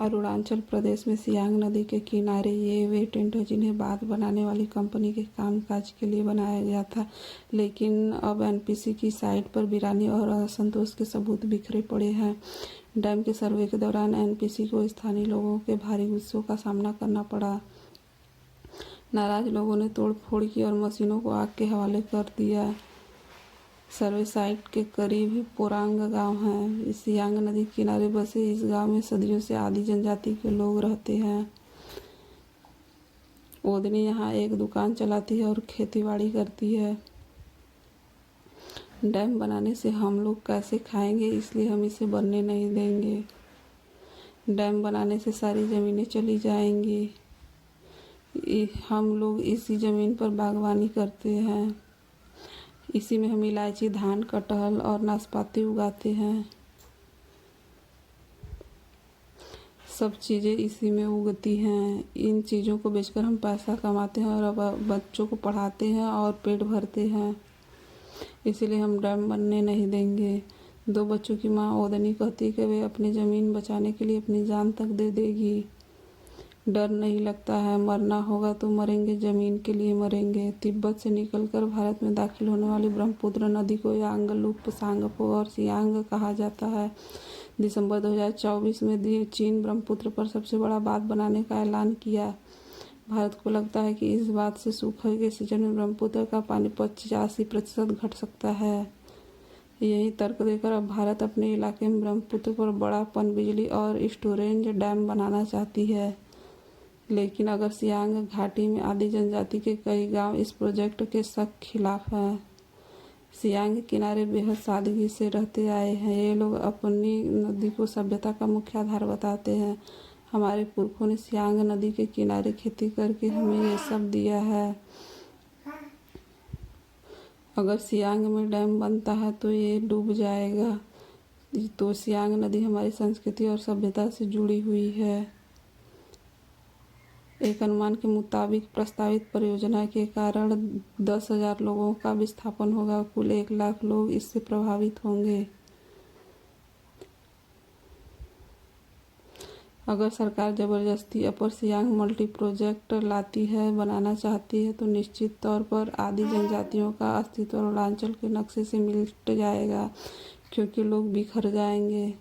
अरुणाचल प्रदेश में सियांग नदी के किनारे ये वे टेंट है जिन्हें बांध बनाने वाली कंपनी के कामकाज के लिए बनाया गया था, लेकिन अब एनपीसी की साइट पर वीरानी और असंतोष के सबूत बिखरे पड़े हैं। डैम के सर्वे के दौरान एनपीसी को स्थानीय लोगों के भारी गुस्सों का सामना करना पड़ा। नाराज लोगों ने तोड़फोड़ की और मशीनों को आग के हवाले कर दिया। सर्वे साइट के करीब ही पोरांग गांव है। इस सियांग नदी के किनारे बसे इस गांव में सदियों से आदि जनजाति के लोग रहते हैं। ओदनी यहाँ एक दुकान चलाती है और खेतीबाड़ी करती है। डैम बनाने से हम लोग कैसे खाएंगे, इसलिए हम इसे बनने नहीं देंगे। डैम बनाने से सारी ज़मीनें चली जाएंगी। हम लोग इसी ज़मीन पर बागवानी करते हैं। इसी में हम इलायची, धान, कटहल और नाशपाती उगाते हैं। सब चीज़ें इसी में उगती हैं। इन चीज़ों को बेचकर हम पैसा कमाते हैं और अब बच्चों को पढ़ाते हैं और पेट भरते हैं। इसीलिए हम डैम बनने नहीं देंगे। 2 बच्चों की माँ ओदनी कहती है कि वे अपनी ज़मीन बचाने के लिए अपनी जान तक दे देगी। डर नहीं लगता है, मरना होगा तो मरेंगे, ज़मीन के लिए मरेंगे। तिब्बत से निकलकर भारत में दाखिल होने वाली ब्रह्मपुत्र नदी को यांगलुप, सांगपो और सियांग कहा जाता है। दिसंबर 2024 में चीन ब्रह्मपुत्र पर सबसे बड़ा बांध बनाने का ऐलान किया। भारत को लगता है कि इस बात से सूखे के सीजन में ब्रह्मपुत्र का पानी 85% घट सकता है। यही तर्क देकर अब भारत अपने इलाके में ब्रह्मपुत्र पर बड़ा पनबिजली और स्टोरेज डैम बनाना चाहती है। लेकिन अगर सियांग घाटी में आदि जनजाति के कई गांव इस प्रोजेक्ट के सख्त खिलाफ हैं। सियांग किनारे बेहद सादगी से रहते आए हैं। ये लोग अपनी नदी को सभ्यता का मुख्य आधार बताते हैं। हमारे पुरखों ने सियांग नदी के किनारे खेती करके हमें ये सब दिया है। अगर सियांग में डैम बनता है तो ये डूब जाएगा। तो सियांग नदी हमारी संस्कृति और सभ्यता से जुड़ी हुई है। एक अनुमान के मुताबिक प्रस्तावित परियोजना के कारण 10,000 लोगों का विस्थापन होगा। कुल 1 लाख लोग इससे प्रभावित होंगे। अगर सरकार जबरदस्ती अपर सियांग मल्टी प्रोजेक्ट लाती है, बनाना चाहती है, तो निश्चित तौर पर आदि जनजातियों का अस्तित्व अरुणाचल के नक्शे से मिट जाएगा, क्योंकि लोग बिखर जाएंगे।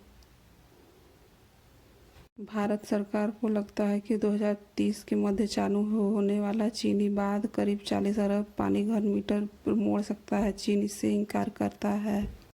भारत सरकार को लगता है कि 2030 के मध्य चालू होने वाला चीनी बांध करीब 40 अरब पानी घन मीटर मोड़ सकता है। चीन इससे इनकार करता है।